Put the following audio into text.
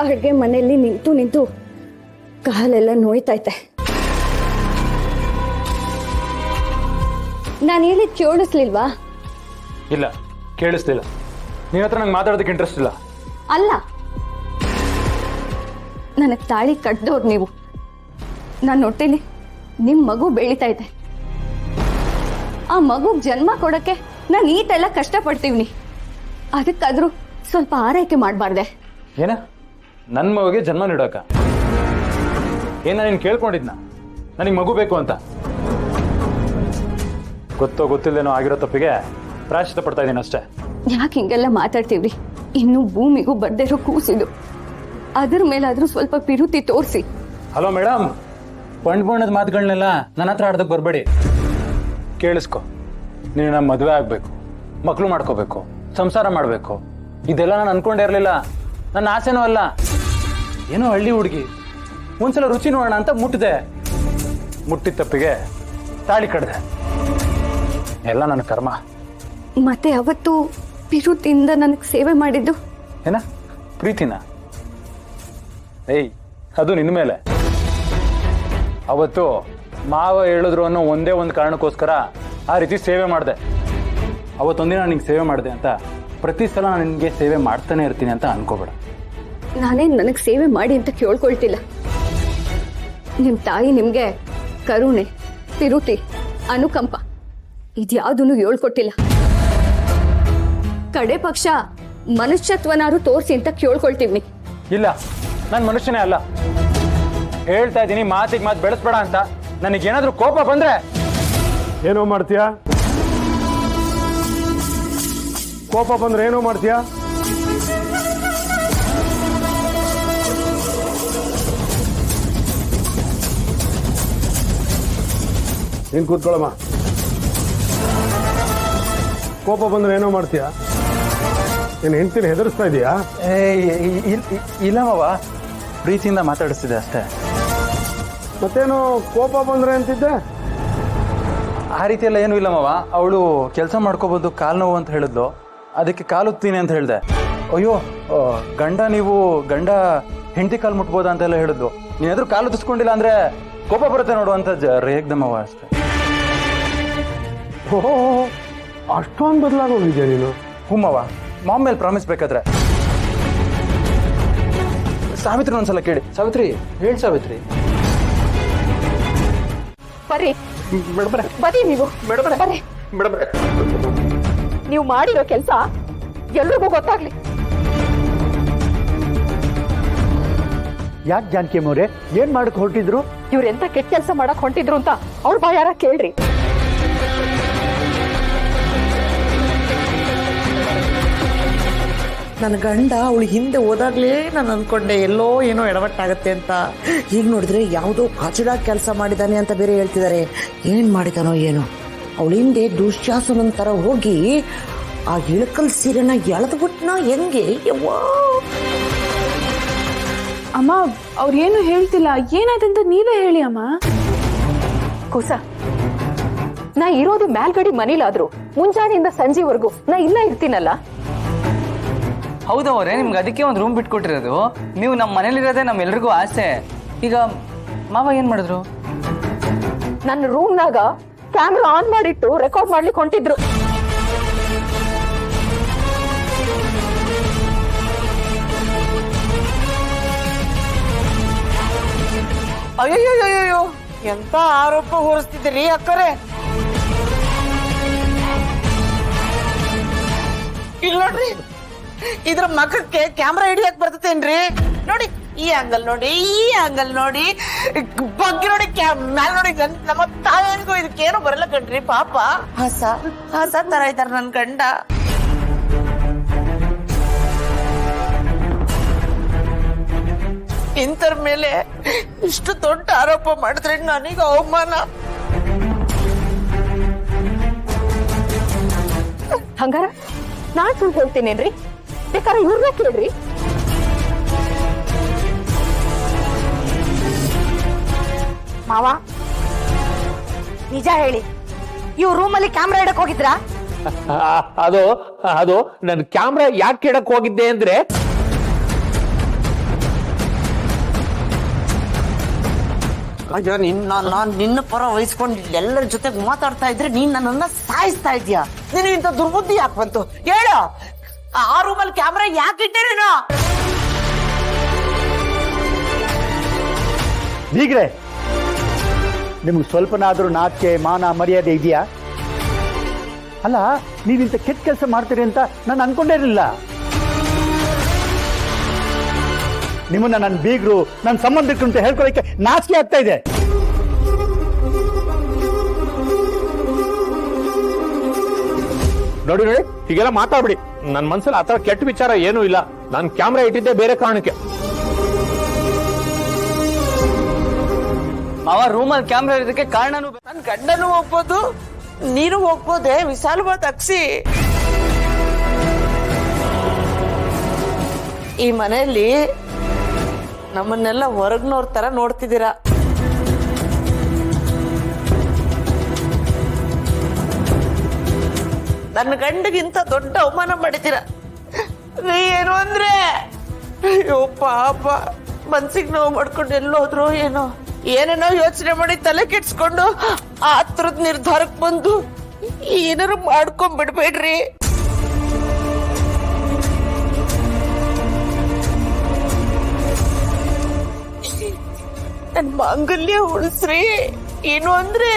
ಅಡುಗೆ ಮನೆಯಲ್ಲಿ ನಿಂತು ನಿಂತು ಕಾಲೆಲ್ಲ ನೋಯ್ತೈತೆ. ನಾನು ಹೇಳಿದ್ ಕೇಳಿಸ್ಲಿಲ್ವಾ? ಇಲ್ಲ, ಕೇಳಿಸ್ಲಿಲ್ಲ. ನಿನ್ನ ಹತ್ರ ನಂಗೆ ಮಾತಾಡೋದಕ್ಕೆ ಇಂಟ್ರೆಸ್ಟ್ ಇಲ್ಲ. ಅಲ್ಲ, ನನಗೆ ತಾಳಿ ಕಟ್ಟಿದವ್ರು ನೀವು. ನಾನು ಹೊಟ್ಟೆಲಿ ನಿಮ್ಮ ಮಗು ಬೆಳೀತಾ ಇದೆ. ಆ ಮಗುಗೆ ಜನ್ಮ ಕೊಡಕ್ಕೆ ನಾನು ಈಟೆಲ್ಲ ಕಷ್ಟಪಡ್ತೀವಿ. ಅದಕ್ಕಾದ್ರೂ ಸ್ವಲ್ಪ ಆರೈಕೆ ಮಾಡಬಾರ್ದೆ? ಏನ ನನ್ನ ಮಗುಗೆ ಜನ್ಮ ನೀಡೋಕ? ಏನ ನೀನು ಕೇಳ್ಕೊಂಡಿದ್ನ ನನಗೆ ಮಗು ಬೇಕು ಅಂತ? ಗೊತ್ತೋ ಗೊತ್ತಿಲ್ಲದೇನೋ ಆಗಿರೋ ತಪ್ಪಿಗೆ ಪ್ರಾಯಶ್ಚಿತ್ತ ಪಡ್ತಾ ಇದ್ದೀನಿ ಅಷ್ಟೇ. ಯಾಕೆ ಹಿಂಗೆಲ್ಲ ಮಾತಾಡ್ತೀವ್ರಿ? ಇನ್ನು ಭೂಮಿಗೂ ಬರ್ದಿರೋ ಕೂಸಿದು, ಅದ್ರ ಮೇಲಾದ್ರೂ ಸ್ವಲ್ಪ ಪಿರುತಿ ತೋರಿಸಿ. ಹಲೋ ಮೇಡಮ್, ಬಣ್ಣದ ಮಾತುಗಳನ್ನೆಲ್ಲ ನನ್ನ ಹತ್ರ ಆಡೋದಕ್ಕೆ ಬರಬೇಡಿ. ಕೇಳಿಸ್ಕೊ, ನೀನು ನಮ್ಮ ಮದುವೆ ಆಗಬೇಕು, ಮಕ್ಕಳು ಮಾಡ್ಕೋಬೇಕು, ಸಂಸಾರ ಮಾಡಬೇಕು, ಇದೆಲ್ಲ ನಾನು ಅನ್ಕೊಂಡೇ ಇರಲಿಲ್ಲ. ನನ್ನ ಆಸೆನೂ ಅಲ್ಲ. ಏನೋ ಹಳ್ಳಿ ಹುಡುಗಿ, ಒಂದ್ಸಲ ರುಚಿ ನೋಡೋಣ ಅಂತ ಮುಟ್ಟಿದೆ. ಮುಟ್ಟಿದ ತಪ್ಪಿಗೆ ತಾಳಿ ಕಡ್ದೆ. ಎಲ್ಲ ನನ್ನ ಕರ್ಮ. ಮತ್ತೆ ಅವತ್ತು ಪಿರುತಿಯಿಂದ ನನಗೆ ಸೇವೆ ಮಾಡಿದ್ದು ಏನ ಪ್ರೀತಿನ? ಏಯ್, ಅದು ನಿನ್ನ ಮೇಲೆ. ಅವತ್ತು ಮಾವ ಹೇಳಿದ್ರು ಅನ್ನೋ ಒಂದೇ ಒಂದು ಕಾರಣಕ್ಕೋಸ್ಕರ ಆ ರೀತಿ ಸೇವೆ ಮಾಡಿದೆ. ಅವತ್ತೊಂದಿನ ನಿಂಗೆ ಸೇವೆ ಮಾಡಿದೆ ಅಂತ ಪ್ರತಿ ಸಲ ನಾನು ನಿನಗೆ ಸೇವೆ ಮಾಡ್ತಾನೆ ಇರ್ತೀನಿ ಅಂತ ಅನ್ಕೋಬೇಡ. ನಾನೇನು ನನಗೆ ಸೇವೆ ಮಾಡಿ ಅಂತ ಕೇಳ್ಕೊಳ್ತಿಲ್ಲ. ನಿಮ್ಮ ತಾಯಿ ನಿಮಗೆ ಕರುಣೆ, ಪಿರುತಿ, ಅನುಕಂಪ ಇದ್ಯಾವುದನ್ನು ಹೇಳ್ಕೊಟ್ಟಿಲ್ಲ. ಕಡೆ ಪಕ್ಷ ಮನುಷ್ಯತ್ವನಾದ್ರು ತೋರಿಸಿ ಅಂತ ಕೇಳ್ಕೊಳ್ತೀವಿ. ಇಲ್ಲ, ನಾನು ಮನುಷ್ಯನೇ ಅಲ್ಲ. ಹೇಳ್ತಾ ಇದ್ದೀನಿ, ಮಾತಿಗೆ ಮಾತು ಬೆಳೆಸ್ಬೇಡ ಅಂತ. ನನಗೇನಾದ್ರೂ ಕೋಪ ಬಂದ್ರೆ ಏನೋ ಮಾಡ್ತೀಯಾ? ಕೋಪ ಬಂದ್ರೆ ಏನೋ ಮಾಡ್ತೀಯಾ? ನೀನ್ ಕೂತ್ಕೊಳ್ಳಮ್ಮ. ಕೋಪ ಬಂದ್ರೆ ಏನೋ ಮಾಡ್ತೀಯಾ? ನೀನು ಹೆಂಡ್ತಿನ ಹೆದರ್ಸ್ತಾ ಇದೀಯಾ? ಇಲ್ಲ ಮಾವ, ಪ್ರೀತಿಯಿಂದ ಮಾತಾಡಿಸ್ತಿದ್ದೆ ಅಷ್ಟೇ. ಮತ್ತೇನು ಕೋಪ ಬಂದ್ರೆ ಅಂತಿದ್ದೆ? ಆ ರೀತಿ ಎಲ್ಲ ಏನೂ ಇಲ್ಲ ಮಾವ. ಅವಳು ಕೆಲಸ ಮಾಡ್ಕೋಬೋದು, ಕಾಲು ನೋವು ಅಂತ ಹೇಳಿದ್ಲು, ಅದಕ್ಕೆ ಕಾಲುತ್ತೀನಿ ಅಂತ ಹೇಳಿದೆ. ಅಯ್ಯೋ ಗಂಡ ಹೆಂಡತಿ ಕಾಲು ಮುಟ್ಬೋದಾ ಅಂತೆಲ್ಲ ಹೇಳಿದ್ಲು. ನೀನಾದ್ರೂ ಕಾಲು ಉದಿಸ್ಕೊಂಡಿಲ್ಲ ಅಂದ್ರೆ ಕೋಪ ಬರುತ್ತೆ ನೋಡು ಅಂತ ರೇಗ್ದೆ ಮಾವ ಅಷ್ಟೇ. ಓಹೋ, ಅಷ್ಟೊಂದು ಬದಲಾಗೋಗಿದ್ಯಾ ನೀನು? ಮಾವ, ಮಾಮ್ ಮೇಲೆ ಪ್ರಾಮಿಸ್ ಬೇಕಾದ್ರೆ. ಸಾವಿತ್ರಿ ಒಂದ್ಸಲ ಕೇಳಿ. ಸಾವಿತ್ರಿ, ಹೇಳಿ ಸಾವಿತ್ರಿ. ಬರ್ರಿ ಮೇಡಮ್ರೆ, ಬರೀ ನೀವು ಮೇಡಮ್ರೆ, ಬರ್ರಿ. ಮೇಡಮ್ರೆ, ನೀವು ಮಾಡಿರೋ ಕೆಲಸ ಎಲ್ರಿಗೂ ಗೊತ್ತಾಗ್ಲಿ. ಯಾಕೆ ಜಾನಕಿ ಅವರೇ, ಏನ್ ಮಾಡಕ್ ಹೊರಟಿದ್ರು? ಇವ್ರೆಂತ ಕೆಟ್ಟ ಕೆಲಸ ಮಾಡಕ್ ಹೊಂಟಿದ್ರು ಅಂತ ಅವ್ರ ಬಾಯಾರ ಕೇಳ್ರಿ. ನನ್ನ ಗಂಡ ಅವಳು ಹಿಂದೆ ಹೋದಾಗ್ಲೇ ನಾನು ಅಂದ್ಕೊಂಡೆ ಎಲ್ಲೋ ಏನೋ ಎಡವಟ್ಟಾಗತ್ತೆ ಅಂತ. ಈಗ ನೋಡಿದ್ರೆ ಯಾವುದೋ ಕಚಡ ಕೆಲಸ ಮಾಡಿದಾನೆ ಅಂತ ಬೇರೆ ಹೇಳ್ತಿದ್ದಾರೆ. ಏನು ಮಾಡಿದಾನೋ ಏನೋ. ಅವಳ ಹಿಂದೆ ದುಶ್ಯಾಸನನ್ ಥರ ಹೋಗಿ ಆ ಇಳಕಲ್ ಸೀರೆನ ಎಳೆದ್ಬಿಟ್ನೋ ಹೆಂಗೆ? ಯವ್ವಾ, ಅಮ್ಮ ಅವ್ರು ಏನು ಹೇಳ್ತಿಲ್ಲ. ಏನಾಯ್ತಂತ ನೀವೇ ಹೇಳಿ ಅಮ್ಮ. ಕುಸ, ನಾ ಇರೋದು ಮೇಲ್ಗಡೆ ಮನೇಲಾದ್ರು ಮುಂಜಾನೆಯಿಂದ ಸಂಜೆವರೆಗೂ ನಾ ಇಲ್ಲ ಇರ್ತೀನಲ್ಲ. ಹೌದವ್ರೆ, ನಿಮ್ಗೆ ಅದಕ್ಕೆ ಒಂದು ರೂಮ್ ಬಿಟ್ಕೊಟ್ಟಿರೋದು. ನೀವು ನಮ್ಮ ಮನೇಲಿರೋದೇ ನಮ್ಮೆಲ್ರಿಗೂ ಆಸೆ. ಈಗ ಮಾವ ಏನ್ ಮಾಡಿದ್ರು? ನನ್ನ ರೂಮ್ನಾಗ ಕ್ಯಾಮ್ರಾ ಆನ್ ಮಾಡಿಟ್ಟು ರೆಕಾರ್ಡ್ ಮಾಡ್ಲಿಕ್ಕೆ ಹೊಂಟಿದ್ರು. ಅಯ್ಯೋ, ಎಂತ ಆರೋಪ ಹೊರಿಸ್ತಿದ್ದೀರಿ ಅಕ್ಕರೆ? ಇಲ್ಲ ನೋಡ್ರಿ, ಇದ್ರ ಮಖಕ್ಕೆ ಕ್ಯಾಮ್ರಾ ಹಿಡಿಯಕ್ ಬರ್ತತೇನ್ರಿ? ನೋಡಿ, ಈ ಆಂಗಲ್ ನೋಡಿ, ಈ ಆಂಗಲ್ ನೋಡಿ, ಬಗ್ಗೆ ನೋಡಿ, ಮ್ಯಾಲ ನೋಡಿ. ನಮ್ಮ ತಾಯಿಗೂ ಇದಕ್ಕೇನು ಬರಲ್ಲ ಕಣ್ರಿ. ಪಾಪ ಹಾಸ ತರ ಇದಾರ ನನ್ ಗಂಡ. ಇಂತರ ಮೇಲೆ ಇಷ್ಟು ದೊಡ್ಡ ಆರೋಪ ಮಾಡಿದ್ರೆ ನನಗೆ ಅವಮಾನ. ಹಂಗಾರ ನಾನ್ ಸುಳ್ಳು ಹೇಳ್ತೀನೇನ್ರಿ? ಬೇಕಾದ್ರೆ ಇವ್ರನ್ನ ಕೇಳ್ರಿ. ಮಾವ, ನಿಜ ಹೇಳಿ, ಇವ್ ರೂಮಲ್ಲಿ ಕ್ಯಾಮ್ರಾ ಇಡಕ್ ಹೋಗಿದ್ರಾ? ಅದು ನನ್ನ ಕ್ಯಾಮ್ರಾ ಯಾಕೆ ಇಡಕ್ ಹೋಗಿದ್ದೆ ಅಂದ್ರೆ ಅಯ್ಯೋ ನಾನು ನಿನ್ನ ಪರ ವಹಿಸ್ಕೊಂಡು ಎಲ್ಲರ ಜೊತೆಗೆ ಮಾತಾಡ್ತಾ ಇದ್ರೆ ನೀನ್ ನನ್ನನ್ನ ಸಾಯಿಸ್ತಾ ಇದೀಯ. ನೀನು ಇಂಥ ದುರ್ಬುದ್ಧಿ ಯಾಕೆ ಬಂತು ಹೇಳು? ಆ ರೂಮಲ್ಲಿ ಕ್ಯಾಮ್ರಾ ಯಾಕೆ ಇಟ್ಟೆ ನೀನು? ಬೀಗ್ರೆ, ನಿಮ್ಗೆ ಸ್ವಲ್ಪನಾದ್ರೂ ನಾಚಿಕೆ ಮಾನ ಮರ್ಯಾದೆ ಇದೆಯಾ? ಅಲ್ಲ, ನೀವಿಂತ ಕೆಟ್ಟ ಕೆಲಸ ಮಾಡ್ತೀರಿ ಅಂತ ನಾನು ಅನ್ಕೊಂಡೇ ಇರಲಿಲ್ಲ. ನಿಮ್ಮನ್ನ ನನ್ನ ಬೀಗರು ನನ್ನ ಸಂಬಂಧಿಕರು ಅಂತ ಹೇಳ್ಕೊಳಕ್ಕೆ ನಾಚಿಕೆ ಆಗ್ತಾ ಇದೆ. ನೋಡಿ ನೋಡಿ, ಹೀಗೆಲ್ಲ ಮಾತಾಡ್ಬಿಡಿ. ನನ್ನ ಮನ್ಸಲ್ಲಿ ಆತರ ಕೆಟ್ಟ ವಿಚಾರ ಏನೂ ಇಲ್ಲ. ನಾನು ಕ್ಯಾಮ್ರಾ ಇಟ್ಟಿದ್ದೆ ಬೇರೆ ಕಾರಣಕ್ಕೆ. ಮಾವ ರೂಮಲ್ಲಿ ಕ್ಯಾಮ್ರಾ ಇರೋದಕ್ಕೆ ಕಾರಣನೂ ನನ್ ಗಂಡನು ಹೋಗ್ಬೋದು, ನೀನು ಹೋಗ್ಬೋದೆ ವಿಶಾಲವಾದ ಅಕ್ಷಿ. ಈ ಮನೆಯಲ್ಲಿ ನಮ್ಮನ್ನೆಲ್ಲ ಹೊರಗ್ನೋರ್ ತರ ನೋಡ್ತಿದ್ದೀರಾ. ನನ್ನ ಗಂಡಗಿಂತ ದೊಡ್ಡ ಅವಮಾನ ಮಾಡಿದ್ದೀರಾ. ಏನು ಅಂದ್ರೆ ಅಯ್ಯೋ ಪಾಪ, ಮನ್ಸಿಗೆ ನೋವು ಮಾಡ್ಕೊಂಡು ಎಲ್ಲೋದ್ರು ಏನೋ, ಏನೇನೋ ಯೋಚನೆ ಮಾಡಿ ತಲೆ ಕೆಡ್ಸ್ಕೊಂಡು ಆ ಹತ್ರದ ನಿರ್ಧಾರಕ್ಕೆ ಬಂದು ಏನಾರು ಮಾಡ್ಕೊಂಡ್ಬಿಡ್ಬೇಡ್ರಿ. ನನ್ ಮಾಂಗಲ್ಯ ಉಳಿಸ್ರಿ. ಏನು ಅಂದ್ರೆ